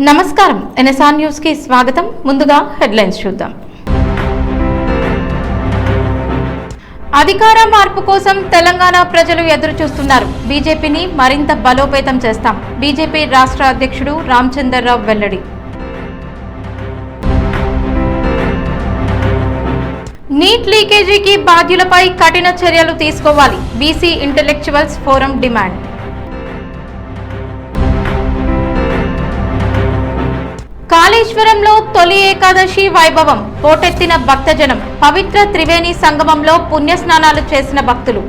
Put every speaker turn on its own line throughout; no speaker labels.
నమస్కారం NSR news కి స్వాగతం. ముందుగా హెడ్లైన్స్ చూద్దాం. అధికార మార్పు కోసం తెలంగాణ ప్రజలు ఎదురు చూస్తున్నారు. బీజేపీని మరింత బలోపేతం చేస్తాం. బీజేపీ రాష్ట్ర అధ్యక్షుడు రామచంద్రరావు వెల్లడి. నీట్ లీకేజీకి బాధ్యులపై కఠిన చర్యలు తీసుకోవాలి. BC intellectuals forum demand. కాళేశ్వరంలో తొలి ఏకాదశి వైభవం. పోటెత్తిన భక్తజనం. పవిత్ర త్రివేణి సంగమంలో పుణ్యస్నానాలు చేసిన భక్తులు.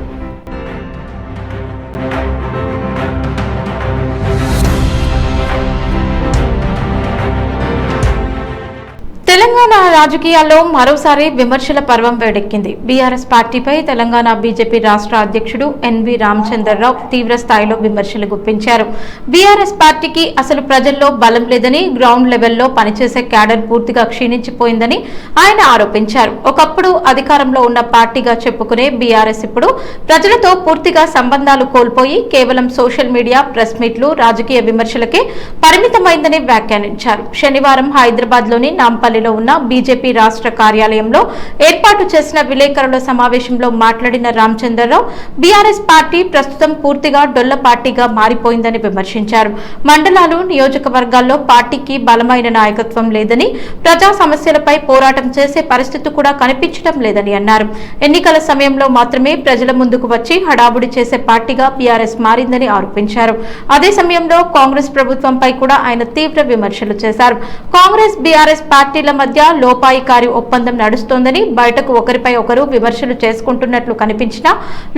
తెలంగాణ రాజకీయాల్లో మరోసారి విమర్శల పర్వం వేడెక్కింది. బీఆర్ఎస్ పార్టీపై తెలంగాణ బీజేపీ రాష్ట్ర అధ్యక్షుడు ఎన్వి రామచంద్రరావు తీవ్ర స్థాయిలో విమర్శలు గుప్పించారు. బీఆర్ఎస్ పార్టీకి అసలు ప్రజల్లో బలం లేదని, గ్రౌండ్ లెవెల్లో పనిచేసే క్యాడర్ పూర్తిగా క్షీణించిపోయిందని ఆయన ఆరోపించారు. ఒకప్పుడు అధికారంలో ఉన్న పార్టీగా చెప్పుకునే బీఆర్ఎస్ ఇప్పుడు ప్రజలతో పూర్తిగా సంబంధాలు కోల్పోయి కేవలం సోషల్ మీడియా, ప్రెస్ మీట్లు, రాజకీయ విమర్శలకే పరిమితమైందని వ్యాఖ్యానించారు. శనివారం హైదరాబాద్ లోని నాంపల్లి ఉన్న బీజేపీ రాష్ట్ర కార్యాలయంలో ఏర్పాటు చేసిన విలేకరుల సమావేశంలో మాట్లాడిన రామచంద్రరావు బీఆర్ఎస్ పార్టీ ప్రస్తుతం పూర్తిగా డొల్ల పార్టీగా మారిపోయిందని విమర్శించారు. మండలాలు, నియోజకవర్గాల్లో పార్టీకి బలమైన నాయకత్వం లేదని, ప్రజా సమస్యలపై పోరాటం చేసే పరిస్థితి కూడా కనిపించడం లేదని అన్నారు. ఎన్నికల సమయంలో మాత్రమే ప్రజల ముందుకు వచ్చి హడావుడి చేసే పార్టీగా బీఆర్ఎస్ మారిందని ఆరోపించారు. అదే సమయంలో కాంగ్రెస్ ప్రభుత్వంపై కూడా ఆయన తీవ్ర విమర్శలు చేశారు. కాంగ్రెస్ బీఆర్ఎస్ పార్టీల మధ్య లోపాయికారి ఒప్పందం నడుస్తోందని, బయటకు ఒకరిపై ఒకరు విమర్శలు చేసుకుంటున్నట్లు కనిపించినా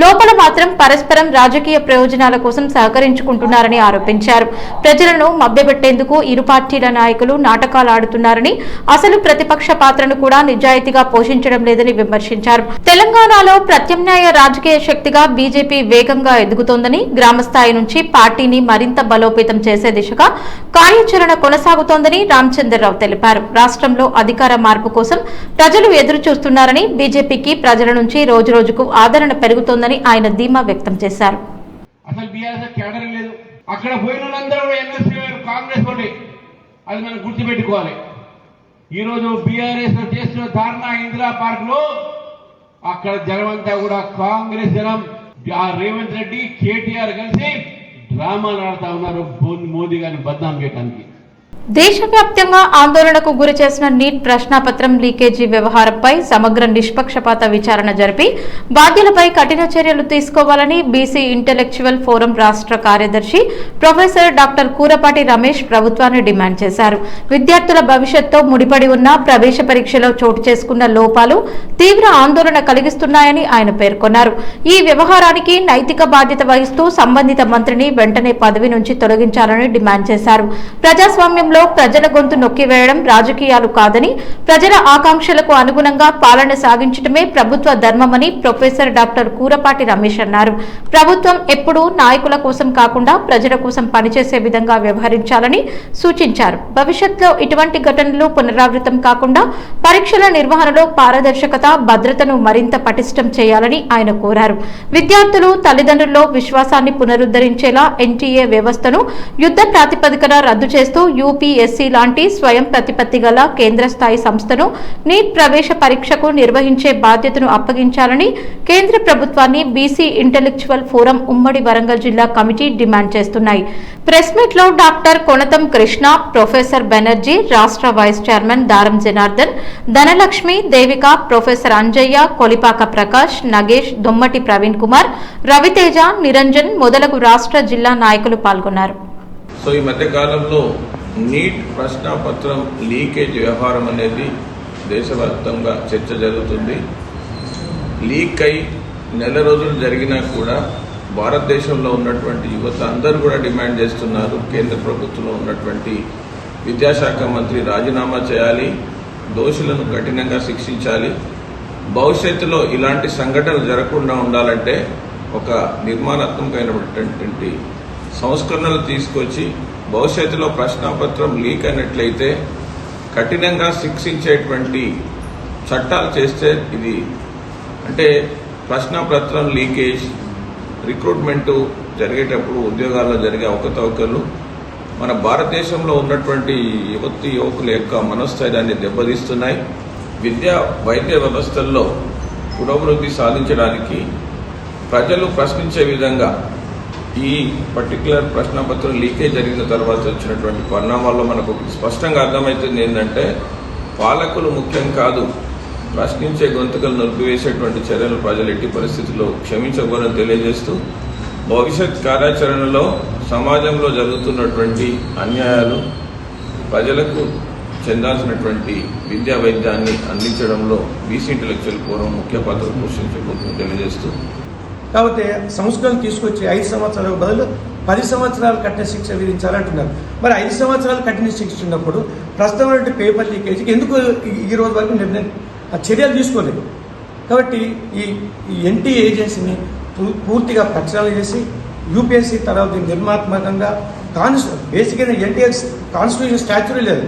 లోపల మాత్రం పరస్పరం రాజకీయ ప్రయోజనాల కోసం సహకరించుకుంటున్నారని ఆరోపించారు. ప్రజలను మభ్యపెట్టేందుకు ఇరు పార్టీల నాయకులు నాటకాలు ఆడుతున్నారని, అసలు ప్రతిపక్ష పాత్రను కూడా నిజాయితీగా పోషించడం లేదని విమర్శించారు. తెలంగాణలో ప్రత్యామ్నాయ రాజకీయ శక్తిగా బీజేపీ వేగంగా ఎదుగుతోందని, గ్రామస్థాయి నుంచి పార్టీని మరింత బలోపేతం చేసే దిశగా కార్యాచరణ కొనసాగుతోందని రామచంద్రరావు తెలిపారు. రాష్ట్రంలో అధికార మార్పు కోసం ప్రజలు ఎదురు చూస్తున్నారని, బీజేపీకి ప్రజల నుంచి రోజు రోజుకు ఆదరణ పెరుగుతోందని ఆయన ధీమా వ్యక్తం చేశారు.
అసలు బీఆర్ఎస్ క్యాడర్ లేదు. అక్కడ పోయిన వాళ్ళందరూ కాంగ్రెస్ తోటి, అది మనం గుర్తుపెట్టుకోవాలి. ఈ రోజు బీఆర్ఎస్ చేస్తున్న ధారణ ఇందిరా పార్క్ లో అక్కడ జనమంతా కూడా కాంగ్రెస్ జనం, రేవంత్ రెడ్డి, కేటీఆర్ కలిసి డ్రామాలు ఆడుతా ఉన్నారు మోదీ గారిని బద్నాం చేయడానికి.
దేశవ్యాప్తంగా ఆందోళనకు గురి చేసిన నీట్ ప్రశ్నాపత్రం లీకేజీ వ్యవహారంపై సమగ్ర నిష్పక్షపాత విచారణ జరిపి బాధ్యులపై కఠిన చర్యలు తీసుకోవాలని బీసీ ఇంటెలెక్చువల్ ఫోరం రాష్ట్ర కార్యదర్శి ప్రొఫెసర్ డాక్టర్ కూరపాటి రమేష్ ప్రభుత్వాన్ని డిమాండ్ చేశారు. విద్యార్థుల భవిష్యత్తుతో ముడిపడి ఉన్న ప్రవేశ పరీక్షలో చోటు చేసుకున్న లోపాలు తీవ్ర ఆందోళన కలిగిస్తున్నాయని ఆయన పేర్కొన్నారు. ఈ వ్యవహారానికి నైతిక బాధ్యత వహిస్తూ సంబంధిత మంత్రిని వెంటనే పదవి నుంచి తొలగించాలని డిమాండ్ చేశారు. ప్రజాస్వామ్యం ప్రజల గొంతు నొక్కివేయడం రాజకీయాలు కాదని, ప్రజల ఆకాంక్షలకు అనుగుణంగా పాలన సాగించడమే ప్రభుత్వ ధర్మమని ప్రొఫెసర్ డాక్టర్ కూరపాటి రమేష్ అన్నారు. ప్రభుత్వం ఎప్పుడూ నాయకుల కోసం కాకుండా ప్రజల కోసం పనిచేసే విధంగా వ్యవహరించాలని సూచించారు. భవిష్యత్తులో ఇటువంటి ఘటనలు పునరావృతం కాకుండా పరీక్షల నిర్వహణలో పారదర్శకత, భద్రతను మరింత పటిష్టం చేయాలని ఆయన కోరారు. విద్యార్థులు, తల్లిదండ్రుల్లో విశ్వాసాన్ని పునరుద్ధరించేలా ఎన్టీఏ వ్యవస్థను యుద్ధ ప్రాతిపదికన రద్దు చేస్తూ యూపీఎస్సీ లాంటి స్వయం ప్రతిపత్తి గల కేంద్ర స్థాయి సంస్థను నీట్ ప్రవేశ పరీక్షకు నిర్వహించే బాధ్యతను అప్పగించాలని కేంద్ర ప్రభుత్వాన్ని బీసీ ఇంటెలెక్చువల్ ఫోరం ఉమ్మడి వరంగల్ జిల్లా కమిటీ డిమాండ్ చేస్తున్నాయి. ప్రెస్ మీట్ లో డాక్టర్ కొనతం కృష్ణ, ప్రొఫెసర్ బెనర్జీ, రాష్ట్ర వైస్ చైర్మన్ దారం జనార్దన్, ధనలక్ష్మి, దేవిక, ప్రొఫెసర్ అంజయ్య, కొలిపాక ప్రకాష్, నగేష్, దొమ్మటి ప్రవీణ్ కుమార్, రవితేజ, నిరంజన్ మొదలగు రాష్ట్ర జిల్లా నాయకులు పాల్గొన్నారు.
సో ఈ మధ్య కాలంలో నీట్ ప్రశ్నాపత్రం లీకేజ్ వ్యవహారం అనేది దేశవ్యాప్తంగా చర్చ జరుగుతుంది. లీక్ అయి నెల రోజులు జరిగినా కూడా భారతదేశంలో ఉన్నటువంటి యువత అందరూ కూడా డిమాండ్ చేస్తున్నారు. కేంద్ర ప్రభుత్వంలో ఉన్నటువంటి విద్యాశాఖ మంత్రి రాజీనామా చేయాలి, దోషులను కఠినంగా శిక్షించాలి. భవిష్యత్తులో ఇలాంటి సంఘటనలు జరగకుండా ఉండాలంటే ఒక నిర్మాణాత్మకమైనటువంటి సంస్కరణలు తీసుకొచ్చి భవిష్యత్తులో ప్రశ్నాపత్రం లీక్ అయినట్లయితే కఠినంగా శిక్షించేటువంటి చట్టాలు చేస్తే, ఇది అంటే ప్రశ్నాపత్రం లీకేజ్, రిక్రూట్మెంట్ జరిగేటప్పుడు ఉద్యోగాల్లో జరిగే అవకతవకలు, మన భారతదేశంలో ఉన్నటువంటి యువకుల యొక్క మనోస్థైర్యాన్ని దెబ్బతీస్తున్నాయి. విద్యా వైద్య వ్యవస్థల్లో పురోభివృద్ధి సాధించడానికి ప్రజలు ప్రశ్నించే విధంగా ఈ పర్టికులర్ ప్రశ్నపత్రం లీకేజ్ జరిగిన తర్వాత వచ్చినటువంటి పరిణామాల్లో మనకు స్పష్టంగా అర్థమవుతుంది ఏంటంటే పాలకులు ముఖ్యం కాదు, ప్రశ్నించే గొంతుకలు నొలిపివేసేటువంటి చర్యలు ప్రజలు ఎట్టి పరిస్థితుల్లో క్షమించకూడదని తెలియజేస్తూ భవిష్యత్ కార్యాచరణలో సమాజంలో జరుగుతున్నటువంటి అన్యాయాలు ప్రజలకు చెందాల్సినటువంటి విద్యా వైద్యాన్ని అందించడంలో బీసీ ఇంటెలెక్చువల్ ఫోరం ముఖ్య పాత్ర పోషించబోతుందని తెలియజేస్తూ
కాబట్టి సంస్కరణ తీసుకొచ్చి 5 సంవత్సరాలకు బదులు 10 సంవత్సరాలు కఠిన శిక్ష విధించాలంటున్నారు. మరి 5 సంవత్సరాలు కఠిన శిక్ష ఉన్నప్పుడు ప్రస్తుతం పేపర్ లీకేజీకి ఎందుకు ఈ రోజు వరకు చర్యలు తీసుకోలేదు? కాబట్టి ఈ ఎన్టీ ఏజెన్సీని పూర్తిగా ప్రక్షాళన చేసి యూపీఎస్సీ తర్వాత నిర్మాత్మకంగా బేసిక్గా ఎన్టీఆర్ కాన్స్టిట్యూషన్ స్టాచ్యూరీ లేదు,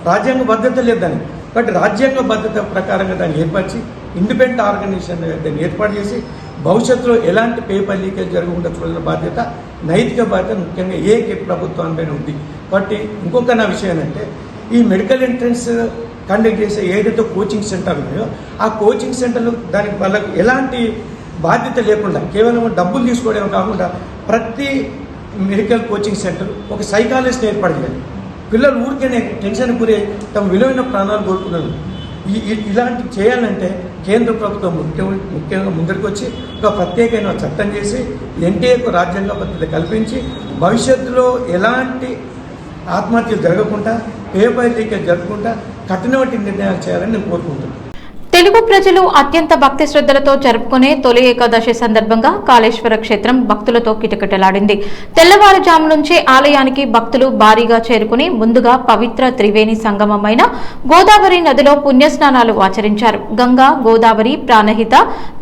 రాజ్యాంగ భద్రత లేదు దాన్ని. కాబట్టి రాజ్యాంగ భద్రత ప్రకారంగా దాన్ని ఏర్పరిచి ఇండిపెండెంట్ ఆర్గనైజేషన్ దాన్ని ఏర్పాటు చేసి భవిష్యత్తులో ఎలాంటి పేపర్ లీకేజ్ జరగకుండా చూడాల్సిన బాధ్యత, నైతిక బాధ్యత ముఖ్యంగా ఏ ప్రభుత్వానిపైన ఉంది. కాబట్టి ఇంకొక నా విషయం ఏంటంటే ఈ మెడికల్ ఎంట్రన్స్ కండక్ట్ చేసే ఏదైతే కోచింగ్ సెంటర్ ఉన్నాయో ఆ కోచింగ్ సెంటర్లు దానికి వాళ్ళకు ఎలాంటి బాధ్యత లేకుండా కేవలం డబ్బులు తీసుకోవడం కాకుండా ప్రతి మెడికల్ కోచింగ్ సెంటర్ ఒక సైకాలజిస్ట్ ఏర్పాటు చేయాలి. పిల్లలు ఊరికేనే టెన్షన్ గురి తమ విలువైన ప్రాణాలు కోరుకున్నారు. ఇలాంటివి చేయాలంటే కేంద్ర ప్రభుత్వం ముఖ్యంగా ముందరికి వచ్చి ఒక ప్రత్యేకమైన చట్టం చేసి ఎన్టీఏకు రాజ్యాంగ భద్రత కల్పించి భవిష్యత్తులో ఎలాంటి ఆత్మహత్యలు జరగకుండా పేపర్ లీకేజ్ జరగకుండా కఠినమైన నిర్ణయాలు చేయాలని నేను కోరుకుంటున్నాను.
తెలుగు ప్రజలు అత్యంత భక్తి శ్రద్ధలతో జరుపుకునే తొలి ఏకాదశి సందర్భంగా కాళేశ్వర క్షేత్రం భక్తులతో కిటకిటలాడింది. తెల్లవారుజాము నుంచే ఆలయానికి భక్తులు భారీగా చేరుకుని ముందుగా పవిత్ర త్రివేణి సంగమమైన గోదావరి నదిలో పుణ్యస్నానాలు ఆచరించారు. గంగా, గోదావరి, ప్రాణహిత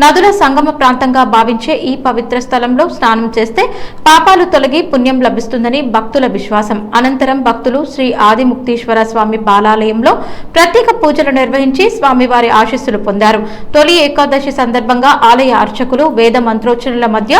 నదుల సంగమ ప్రాంతంగా భావించే ఈ పవిత్ర స్థలంలో స్నానం చేస్తే పాపాలు తొలగి పుణ్యం లభిస్తుందని భక్తుల విశ్వాసం. అనంతరం భక్తులు శ్రీ ఆదిముక్తీశ్వర స్వామి బాలాలయంలో ప్రత్యేక పూజలు నిర్వహించి స్వామివారి ఆశీస్సులు పొందారు. తొలి ఏకాదశి సందర్భంగా ఆలయ అర్చకులు వేద మంత్రోచ్చరణల మధ్య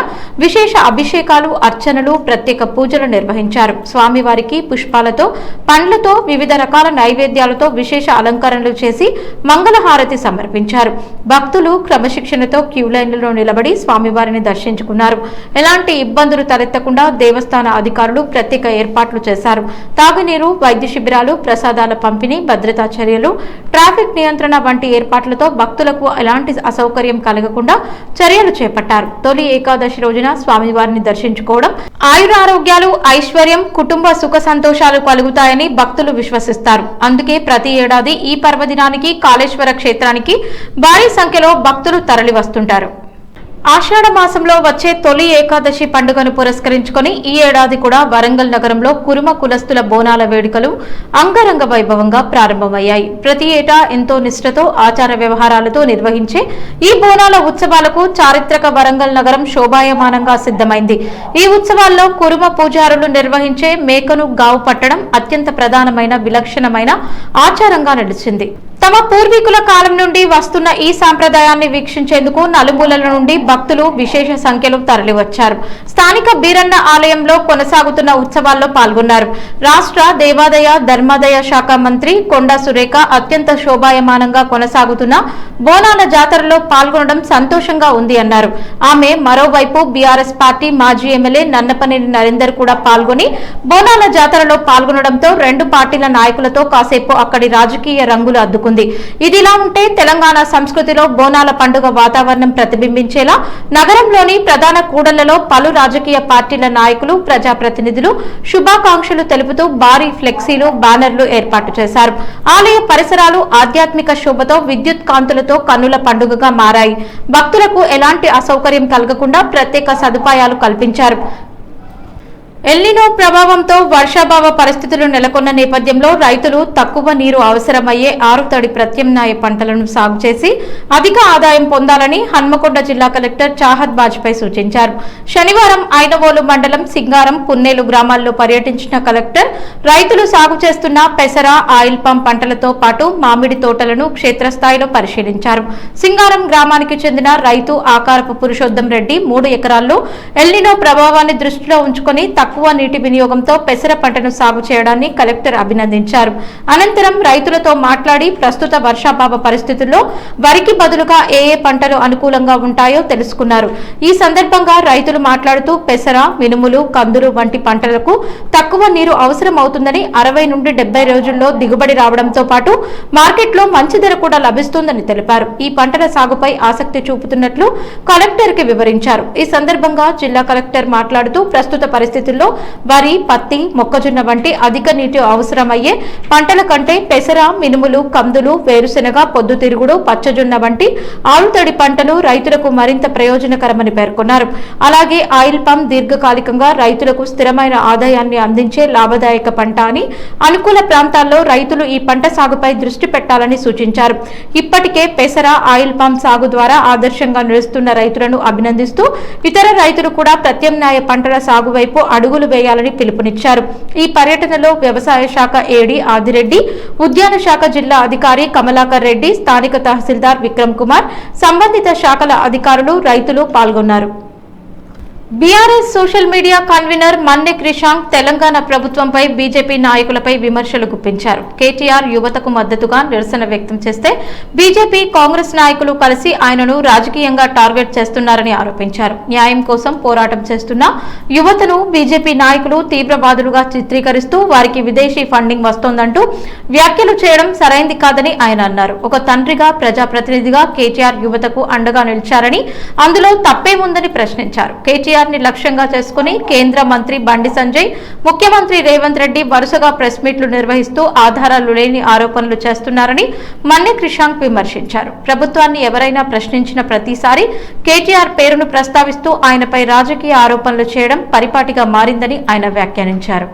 విశేష అభిషేకాలు, అర్చనలు, ప్రత్యేక పూజలు నిర్వహించారు. స్వామివారికి పుష్పాలతో, పండ్లతో, వివిధ రకాల నైవేద్యాలతో విశేష అలంకరణలు చేసి మంగళహారతి సమర్పించారు. భక్తులు క్రమశిక్షణతో క్యూ లైన్లలో నిలబడి స్వామివారిని దర్శించుకున్నారు. ఎలాంటి ఇబ్బందులు తలెత్తకుండా దేవస్థాన అధికారులు ప్రత్యేక ఏర్పాట్లు చేశారు. తాగునీరు, వైద్య శిబిరాలు, ప్రసాదాల పంపిణీ, భద్రతా చర్యలు, ట్రాఫిక్ నియంత్రణ వంటి ఏర్పాట్లతో భక్తులకు ఎలాంటి అసౌకర్యం కలగకుండా చర్యలు చేపట్టారు. తొలి ఏకాదశి రోజున స్వామివారిని దర్శించుకోవడం ఆయురారోగ్యాలు, ఐశ్వర్యం, కుటుంబ సుఖ సంతోషాలు కలుగుతాయని భక్తులు విశ్వసిస్తారు. అందుకే ప్రతి ఏడాది ఈ పర్వదినానికి కాళేశ్వర క్షేత్రానికి భారీ సంఖ్యలో భక్తులు తరలి వస్తుంటారు. ఆషాఢ మాసంలో వచ్చే తొలి ఏకాదశి పండుగను పురస్కరించుకుని ఈ ఏడాది కూడా వరంగల్ నగరంలో కురుమ కులస్తుల బోనాల వేడుకలు అంగరంగ వైభవంగా ప్రారంభమయ్యాయి. ప్రతి ఏటా ఎంతో నిష్ఠతో, ఆచార వ్యవహారాలతో నిర్వహించే ఈ బోనాల ఉత్సవాలకు చారిత్రక వరంగల్ నగరం శోభాయమానంగా సిద్ధమైంది. ఈ ఉత్సవాల్లో కురుమ పూజారులు నిర్వహించే మేకను గావు పట్టడం అత్యంత ప్రధానమైన, విలక్షణమైన ఆచారంగా నిలిచింది. తమ పూర్వీకుల కాలం నుండి వస్తున్న ఈ సాంప్రదాయాన్ని వీక్షించేందుకు నలుమూలల నుండి భక్తులు విశేష సంఖ్యలో తరలివచ్చారు. స్థానిక బీరన్న ఆలయంలో కొనసాగుతున్న ఉత్సవాల్లో పాల్గొన్నారు. రాష్ట్ర దేవాదాయ ధర్మాదాయ శాఖ మంత్రి కొండా సురేఖ అత్యంత శోభాయమానంగా కొనసాగుతున్న బోనాల జాతరలో పాల్గొనడం సంతోషంగా ఉంది అన్నారు. ఆమె మరోవైపు బీఆర్ఎస్ పార్టీ మాజీ ఎమ్మెల్యే నన్నపనేని నరేందర్ కూడా పాల్గొని బోనాల జాతరలో పాల్గొనడంతో రెండు పార్టీల నాయకులతో కాసేపు అక్కడి రాజకీయ రంగులు అద్దుకుంది. ఇదిలా ఉంటే తెలంగాణ సంస్కృతిలో బోనాల పండుగ వాతావరణం ప్రతిబింబించేలా నగరంలోని ప్రధాన కూడళ్లలో పలు రాజకీయ పార్టీల నాయకులు, ప్రజాప్రతినిధులు శుభాకాంక్షలు తెలుపుతూ భారీ ఫ్లెక్సీలు, బ్యానర్లు ఏర్పాటు చేశారు. ఆలయ పరిసరాలు ఆధ్యాత్మిక శోభతో, విద్యుత్ కాంతులతో కన్నుల పండుగగా మారాయి. భక్తులకు ఎలాంటి అసౌకర్యం కలగకుండా ప్రత్యేక సదుపాయాలు కల్పించారు. ఎల్నినో ప్రభావంతో వర్షాభావ పరిస్థితులు నెలకొన్న నేపథ్యంలో రైతులు తక్కువ నీరు అవసరమయ్యే ఆరుతడి ప్రత్యామ్నాయ పంటలను సాగు చేసి అధిక ఆదాయం పొందాలని హన్మకొండ జిల్లా కలెక్టర్ చాహద్ బాజ్పేయి సూచించారు. శనివారం ఐనవోలు మండలం సింగారం, పున్నేలు గ్రామాల్లో పర్యటించిన కలెక్టర్ రైతులు సాగు చేస్తున్న పెసర, ఆయిల్ పామ్ పంటలతో పాటు మామిడి తోటలను క్షేత్రస్థాయిలో పరిశీలించారు. సింగారం గ్రామానికి చెందిన రైతు ఆకారపు పురుషోత్తం రెడ్డి 3 ఎకరాల్లో ఎల్నినో ప్రభావాన్ని దృష్టిలో ఉంచుకొని తక్కువ తక్కువ నీటి వినియోగంతో పెసర పంటను సాగు చేయడాన్ని కలెక్టర్ అభినందించారు. అనంతరం రైతులతో మాట్లాడి ప్రస్తుత వర్షాభావ పరిస్థితుల్లో వరికి బదులుగా ఏ పంటలు అనుకూలంగా ఉంటాయో తెలుసుకున్నారు. ఈ సందర్భంగా రైతులు మాట్లాడుతూ పెసర, మినుములు, కందులు వంటి పంటలకు తక్కువ నీరు అవసరం అవుతుందని 60 నుండి 70 రోజుల్లో దిగుబడి రావడంతో పాటు మార్కెట్లో మంచి ధర కూడా లభిస్తుందని తెలిపారు. ఈ పంటల సాగుపై ఆసక్తి చూపుతున్నట్లు కలెక్టర్ కి వివరించారు. ఈ సందర్భంగా జిల్లా కలెక్టర్ మాట్లాడుతూ ప్రస్తుత పరిస్థితుల్లో వరి, పత్తి, మొక్కజొన్న వంటి అధిక నీటి అవసరమయ్యే పంటల కంటే పెసర, మినుములు, కందులు, వేరుశెనగ, పొద్దుతిరుగుడు, పచ్చజొన్న వంటి ఆలుతడి పంటలు రైతులకు మరింత ప్రయోజనకరమని పేర్కొన్నారు. అలాగే ఆయిల్ పామ్ దీర్ఘకాలికంగా రైతులకు స్థిరమైన ఆదాయాన్ని అందించే లాభదాయక పంట అని, అనుకూల ప్రాంతాల్లో రైతులు ఈ పంట సాగుపై దృష్టి పెట్టాలని సూచించారు. ఇప్పటికే పెసర, ఆయిల్ పామ్ సాగు ద్వారా ఆదర్శంగా నిలుస్తున్న రైతులను అభినందిస్తూ ఇతర రైతులు కూడా ప్రత్యామ్నాయ పంటల సాగు వైపు అడుగులు వేయాలని పిలుపునిచ్చారు. ఈ పర్యటనలో వ్యవసాయ శాఖ ఏడీ ఆదిరెడ్డి, ఉద్యాన శాఖ జిల్లా అధికారి కమలాకర్ రెడ్డి, స్థానిక తహసీల్దార్ విక్రమ్ కుమార్, సంబంధిత శాఖల అధికారులు, రైతులు పాల్గొన్నారు. BRS social media convener Manne Krishank Telangana ప్రభుత్వంపై బీజేపీ నాయకులపై విమర్శలు గుప్పించారు. కేటీఆర్ యువతకు మద్దతుగా నిరసన వ్యక్తం చేస్తే బీజేపీ, కాంగ్రెస్ నాయకులు కలిసి ఆయనను రాజకీయంగా టార్గెట్ చేస్తున్నారని ఆరోపించారు. న్యాయం కోసం పోరాటం చేస్తున్న యువతను బీజేపీ నాయకులు తీవ్రవాదులుగా చిత్రీకరిస్తూ వారికి విదేశీ ఫండింగ్ వస్తోందంటూ వ్యాఖ్యలు చేయడం సరైంది కాదని ఆయన అన్నారు. ఒక తండ్రిగా, ప్రజాప్రతినిధిగా కేటీఆర్ యువతకు అండగా నిలిచారని, అందులో తప్పేముందని ప్రశ్నించారు. కేటీఆర్ ని లక్ష్యంగా చేసుకుని కేంద్ర మంత్రి బండి సంజయ్, ముఖ్యమంత్రి రేవంత్ రెడ్డి వరుసగా ప్రెస్ మీట్లు నిర్వహిస్తూ ఆధారాలు లేని ఆరోపణలు చేస్తున్నారని మన్నె క్రిషాంక్ విమర్శించారు. ప్రభుత్వాన్ని ఎవరైనా ప్రశ్నించిన ప్రతిసారి కేటీఆర్ పేరును ప్రస్తావిస్తూ ఆయనపై రాజకీయ ఆరోపణలు చేయడం పరిపాటిగా మారిందని ఆయన వ్యాఖ్యానించారు.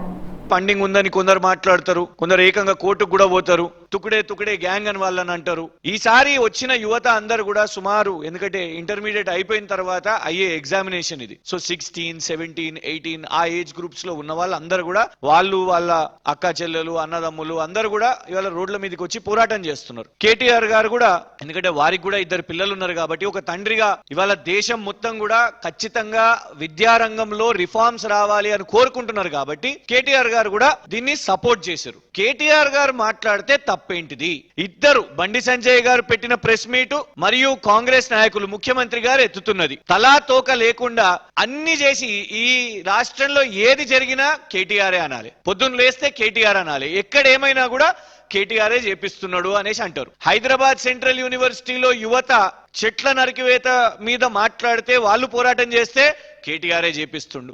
ఫండింగ్ ఉందని కొందరు మాట్లాడతారు, కొందరు ఏకంగా కోర్టుకు కూడా పోతారు, తుకుడే గ్యాంగ్ అని వాళ్ళని అంటారు. ఈసారి వచ్చిన యువత అందరు కూడా సుమారు, ఎందుకంటే ఇంటర్మీడియట్ అయిపోయిన తర్వాత అయ్యే ఎగ్జామినేషన్ ఇది, సో 16, 17, 18 ఆ ఏజ్ గ్రూప్స్ లో ఉన్న వాళ్ళందరూ కూడా వాళ్ళ అక్క చెల్లెలు, అన్నదమ్ములు అందరూ కూడా ఇవాళ రోడ్ల మీదకి వచ్చి పోరాటం చేస్తున్నారు. కేటీఆర్ గారు కూడా, ఎందుకంటే వారికి కూడా 2 పిల్లలు ఉన్నారు కాబట్టి ఒక తండ్రిగా ఇవాళ దేశం మొత్తం కూడా ఖచ్చితంగా విద్యారంగంలో రిఫార్మ్స్ రావాలి అని కోరుకుంటున్నారు కాబట్టి కేటీఆర్ గారు కూడా దీన్ని సపోర్ట్ చేశారు. కేటీఆర్ గారు మాట్లాడితే తప్పేంటిది? ఇద్దరు, బండి సంజయ్ గారు పెట్టిన ప్రెస్ మీట్ మరియు కాంగ్రెస్ నాయకులు, ముఖ్యమంత్రి గారు ఎత్తుతున్నది తలా తోక లేకుండా అన్ని చేసి ఈ రాష్ట్రంలో ఏది జరిగినా కేటీఆర్ అనాలి, పొద్దున్న లేస్తే కేటీఆర్ అనాలి, ఎక్కడేమైనా కూడా కేటీఆర్ చేపిస్తున్నాడు అనేసి అంటారు. హైదరాబాద్ సెంట్రల్ యూనివర్సిటీలో యువత చెట్ల నరికివేత మీద మాట్లాడితే, వాళ్ళు పోరాటం చేస్తే కేటీఆర్ చేపిస్తుండు.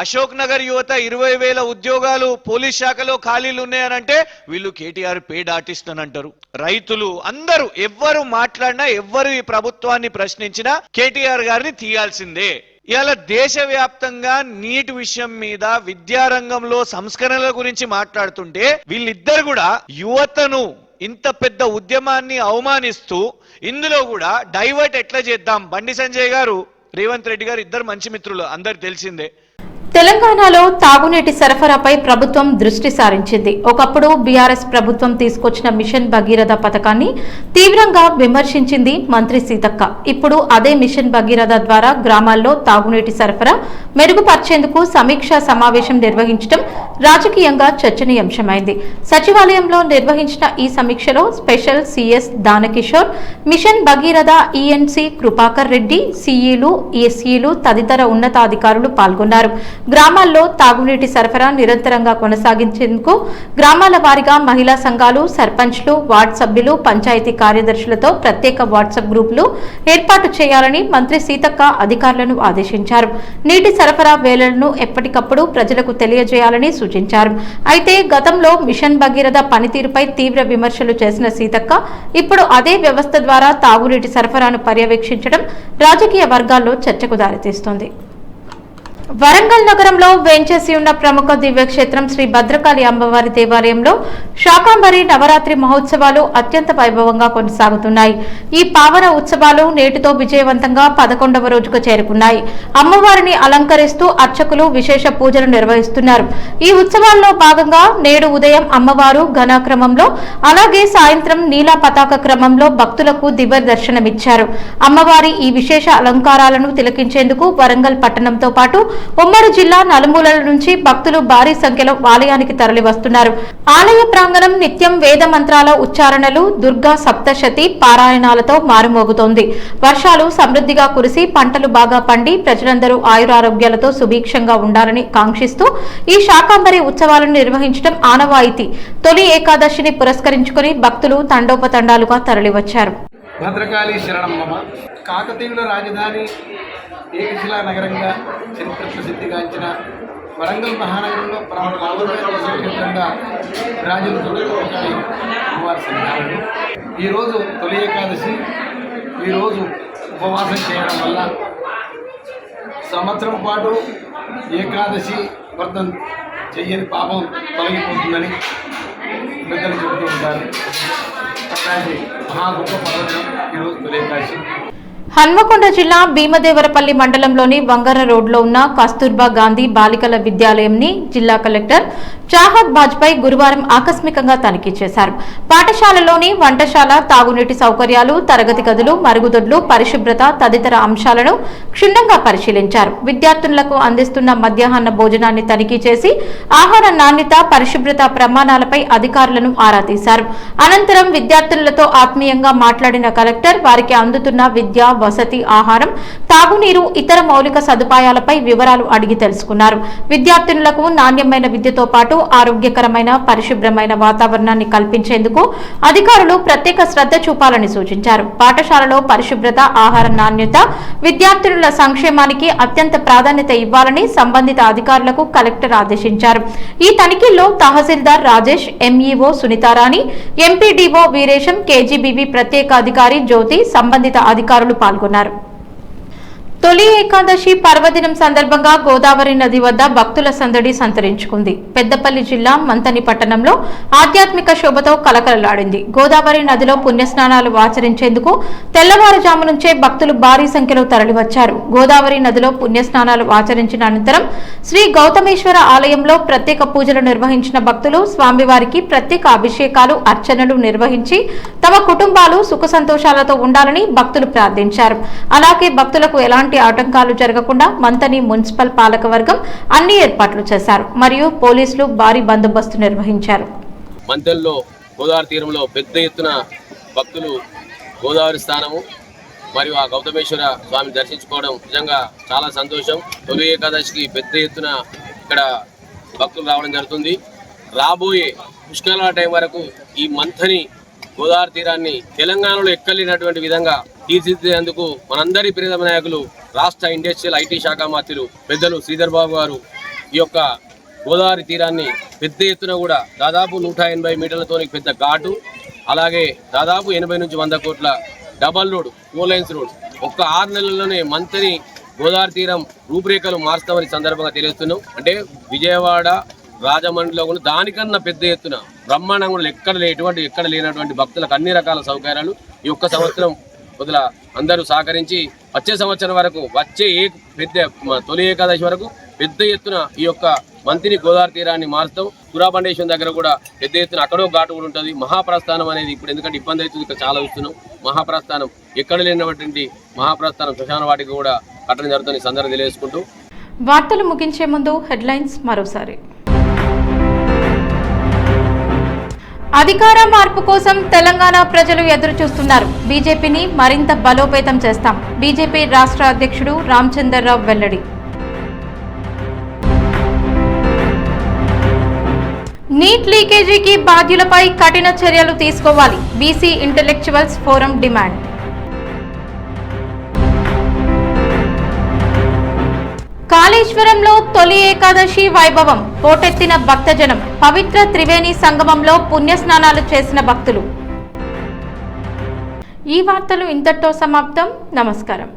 అశోక్ నగర్ యువత 20,000 ఉద్యోగాలు పోలీస్ శాఖలో ఖాళీలు ఉన్నాయనంటే వీళ్ళు కేటీఆర్ పేడ్ ఆర్టిస్ట్ అని అంటారు. రైతులు అందరూ ఎవ్వరు మాట్లాడినా, ఎవ్వరు ఈ ప్రభుత్వాన్ని ప్రశ్నించినా కేటీఆర్ గారిని తీయాల్సిందే. ఇవాళ దేశవ్యాప్తంగా నీటి విషయం మీద, విద్యారంగంలో సంస్కరణల గురించి మాట్లాడుతుంటే వీళ్ళిద్దరు కూడా యువతను ఇంత పెద్ద ఉద్యమాన్ని అవమానిస్తూ ఇందులో కూడా డైవర్ట్ ఎట్లా చేద్దాం. బండి సంజయ్ గారు, రేవంత్ రెడ్డి గారు ఇద్దరు మంచి మిత్రులు, అందరికి తెలిసిందే.
తెలంగాణలో తాగునీటి సరఫరాపై ప్రభుత్వం దృష్టి సారించింది. ఒకప్పుడు బీఆర్ఎస్ ప్రభుత్వం తీసుకొచ్చిన మిషన్ భగీరథ పథకాన్ని తీవ్రంగా విమర్శించింది మంత్రి సీతక్క. ఇప్పుడు అదే మిషన్ భగీరథ ద్వారా గ్రామాల్లో తాగునీటి సరఫరా మెరుగుపర్చేందుకు సమీక్షా సమావేశం నిర్వహించడం రాజకీయంగా చర్చనీయాంశమైంది. సచివాలయంలో నిర్వహించిన ఈ సమీక్షలో special CS Danakishore, mission Bhagiratha ENC Krupakar Reddy, సిఈలు, ఎస్ఈలు తదితర ఉన్నతాధికారులు పాల్గొన్నారు. గ్రామాల్లో తాగునీటి సరఫరా నిరంతరంగా కొనసాగించేందుకు గ్రామాల వారీగా మహిళా సంఘాలు, సర్పంచ్లు, వార్డు సభ్యులు, పంచాయతీ కార్యదర్శులతో ప్రత్యేక వాట్సాప్ గ్రూపులు ఏర్పాటు చేయాలని మంత్రి సీతక్క అధికారులను ఆదేశించారు. నీటి సరఫరా వేళలను ఎప్పటికప్పుడు ప్రజలకు తెలియజేయాలని సూచించారు. అయితే గతంలో మిషన్ భగీరథ పనితీరుపై తీవ్ర విమర్శలు చేసిన సీతక్క ఇప్పుడు అదే వ్యవస్థ ద్వారా తాగునీటి సరఫరాను పర్యవేక్షించడం రాజకీయ వర్గాల్లో చర్చకు దారితీస్తోంది. వరంగల్ నగరంలో వేంచేసి ఉన్న ప్రముఖ దివ్యక్షేత్రం శ్రీ భద్రకాళి అమ్మవారి దేవాలయంలో శాకంబరి నవరాత్రి మహోత్సవాలు అత్యంత వైభవంగా కొనసాగుతున్నాయి. ఈ పావన ఉత్సవాలు నేటితో విజయవంతంగా 11వ రోజుకు చేరుకున్నాయి. అమ్మవారిని అలంకరిస్తూ అర్చకులు విశేష పూజలు నిర్వహిస్తున్నారు. ఈ ఉత్సవాల్లో భాగంగా నేడు ఉదయం అమ్మవారు ఘనాక్రమంలో, అలాగే సాయంత్రం నీలా పతాక క్రమంలో భక్తులకు దివ్య దర్శనమిచ్చారు. అమ్మవారి ఈ విశేష అలంకారాలను తిలకించేందుకు వరంగల్ పట్టణంతో పాటు ఉమ్మడి జిల్లా నలుమూలల నుంచి భక్తులు భారీ సంఖ్యలో ఆలయానికి తరలి వస్తున్నారు. ఆలయ ప్రాంగణం నిత్యం వేద మంత్రాల ఉచ్చారణలు, దుర్గా సప్తశతి పారాయణాలతో మారుమోగుతోంది. వర్షాలు సమృద్ధిగా కురిసి పంటలు బాగా పండి ప్రజలందరూ ఆయురారోగ్యాలతో సుభిక్షంగా ఉండాలని కాంక్షిస్తూ ఈ శాకాంబరి ఉత్సవాలను నిర్వహించడం ఆనవాయితీ. తొలి ఏకాదశిని పురస్కరించుకుని భక్తులు తండోపతండాలుగా తరలివచ్చారు.
భద్రకాళి శరణమ్మ కాకతీయుల రాజధాని ఏకశిలా నగరంగా చరిత్ర ప్రసిద్ధిగాంచిన వరంగల్ మహానగరంలో క్షేత్రంగా రాజులకాళి అమ్మవారి సన్నిధానంలో ఈరోజు తొలి ఏకాదశి. ఈరోజు ఉపవాసం చేయడం వల్ల సంవత్సరం పాటు ఏకాదశి వ్రతం చెయ్యని పాపం తొలగిపోతుందని పెద్దలు చెబుతూ ఉంటారు. అట్లాంటి మహా గొప్ప పర్వతం ఈరోజు తొలి ఏకాదశి.
హన్మకొండ జిల్లా భీమదేవరపల్లి మండలంలోని వంగర రోడ్లో ఉన్న కస్తూర్బా గాంధీ బాలికల విద్యాలయంని జిల్లా కలెక్టర్ చాహద్ బాజ్పేయి గురువారం ఆకస్మికంగా తనిఖీ చేశారు. పాఠశాలలోని వంటశాల, తాగునీటి సౌకర్యాలు, తరగతి గదులు, మరుగుదొడ్లు, పరిశుభ్రత తదితర అంశాలను క్షుణ్ణంగా పరిశీలించారు. విద్యార్థులకు అందిస్తున్న మధ్యాహ్న భోజనాన్ని తనిఖీ చేసి ఆహార నాణ్యత, పరిశుభ్రత ప్రమాణాలపై అధికారులను ఆరా తీశారు. అనంతరం విద్యార్థులతో ఆత్మీయంగా మాట్లాడిన కలెక్టర్ వారికి అందుతున్న విద్య, వసతి, ఆహారం, తాగునీరు, ఇతర మౌలిక సదుపాయాలపై వివరాలు అడిగి తెలుసుకున్నారు. విద్యార్థినులకు నాణ్యమైన విద్యతో పాటు ఆరోగ్యకరమైన, పరిశుభ్రమైన వాతావరణాన్ని కల్పించేందుకు అధికారులు ప్రత్యేక శ్రద్ధ చూపాలని సూచించారు. పాఠశాలలో పరిశుభ్రత, ఆహార నాణ్యత, విద్యార్థినుల సంక్షేమానికి అత్యంత ప్రాధాన్యత ఇవ్వాలని సంబంధిత అధికారులకు కలెక్టర్ ఆదేశించారు. ఈ తనిఖీల్లో tahsildar Rajesh, MEO Sunitarani, MPDO Veeresham, KGBV ప్రత్యేక అధికారి జ్యోతి, సంబంధిత అధికారులు పాల్గొన్నారు. తొలి ఏకాదశి పర్వదినం సందర్భంగా గోదావరి నది వద్ద భక్తుల సందడి సంతరించుకుంది. పెద్దపల్లి జిల్లా మంతని పట్టణంలో ఆధ్యాత్మిక శోభతో కలకలలాడింది. గోదావరి నదిలో పుణ్యస్నానాలు ఆచరించేందుకు తెల్లవారుజాము నుంచే భక్తులు భారీ సంఖ్యలో తరలివచ్చారు. గోదావరి నదిలో పుణ్యస్నానాలు ఆచరించిన అనంతరం శ్రీ గౌతమేశ్వర ఆలయంలో ప్రత్యేక పూజలు నిర్వహించిన భక్తులు స్వామివారికి ప్రత్యేక అభిషేకాలు, అర్చనలు నిర్వహించి తమ కుటుంబాలు సుఖ సంతోషాలతో ఉండాలని భక్తులు ప్రార్థించారు. అలాగే భక్తులకు ఎలాంటి ఆటంకాలు జరగకుండా మంతని మున్సిపల్ పాలకవర్గం అన్ని ఏర్పాట్లు చేశారు మరియు పోలీసులు భారీ బందోబస్తు నిర్వహించారు.
మంతెల్లో గోదావరి తీరంలో పెద్ద ఎత్తున భక్తులు గోదావరి స్థానము మరియు ఆ గౌతమేశ్వర స్వామిని దర్శించుకోవడం నిజంగా చాలా సంతోషం. తొలి ఏకాదశికి పెద్ద ఎత్తున ఇక్కడ భక్తులు రావడం జరుగుతుంది. రాబోయే పుష్కరాల టైం వరకు ఈ మంతని గోదావరి తీరాన్ని తెలంగాణలో ఎక్కలేనటువంటి విధంగా తీర్చిదిద్దేందుకు మనందరి ప్రియతమ నాయకులు రాష్ట్ర ఇండస్ట్రియల్ ఐటీ శాఖ మంత్రులు పెద్దలు శ్రీధర్ బాబు గారు ఈ యొక్క గోదావరి తీరాన్ని పెద్ద ఎత్తున కూడా దాదాపు 180 మీటర్లతో పెద్ద ఘాటు, అలాగే దాదాపు 80 నుంచి 100 కోట్ల డబల్ రోడ్, 4 లైన్స్ రోడ్ ఒక్క 6 నెలల్లోనే మంతని గోదావరి తీరం రూపురేఖలు మారుస్తామని సందర్భంగా తెలియజేస్తున్నాం. అంటే విజయవాడ, రాజమండ్రిలో కూడా దానికన్నా పెద్ద ఎత్తున బ్రహ్మాండంగా ఎక్కడ లేనటువంటి భక్తులకు అన్ని రకాల సౌకర్యాలు ఈ ఒక్క సంవత్సరం వదిల అందరూ సహకరించి వచ్చే సంవత్సరం వరకు తొలి ఏకాదశి వరకు పెద్ద ఎత్తున ఈ యొక్క మంతిని గోదావరి తీరాన్ని మారుస్తాం. సురాబండేశ్వరం దగ్గర కూడా పెద్ద ఎత్తున అక్కడో ఘాటు కూడా ఉంటుంది. మహాప్రస్థానం అనేది ఇప్పుడు ఎందుకంటే ఇబ్బంది అవుతుంది, ఇక్కడ చాలా చూస్తున్నాం. మహాప్రస్థానం ఎక్కడ లేనటువంటి మహాప్రస్థానం శ్మశాన వాటికి కూడా కట్టడం జరుగుతుంది సందర్భం తెలియజేసుకుంటూ
వార్తలు ముగించే ముందు హెడ్లైన్స్ మరోసారి. అధికార మార్పు కోసం తెలంగాణ ప్రజలు ఎదురు చూస్తున్నారు. బీజేపీని మరింత బలోపేతం చేస్తాం. బీజేపీ రాష్ట్ర అధ్యక్షుడు రామచందర్రావు వెల్లడి. నీట్ లీకేజీకి బాధ్యులపై కఠిన చర్యలు తీసుకోవాలి. BC intellectuals forum demand. కాళేశ్వరంలో తొలి ఏకాదశి వైభవం, పోటెత్తిన భక్తజనం. పవిత్ర త్రివేణి సంగమంలో పుణ్యస్నానాలు చేసిన భక్తులు. ఈ వార్తలు ఇంతటితో సమాప్తం. నమస్కారం.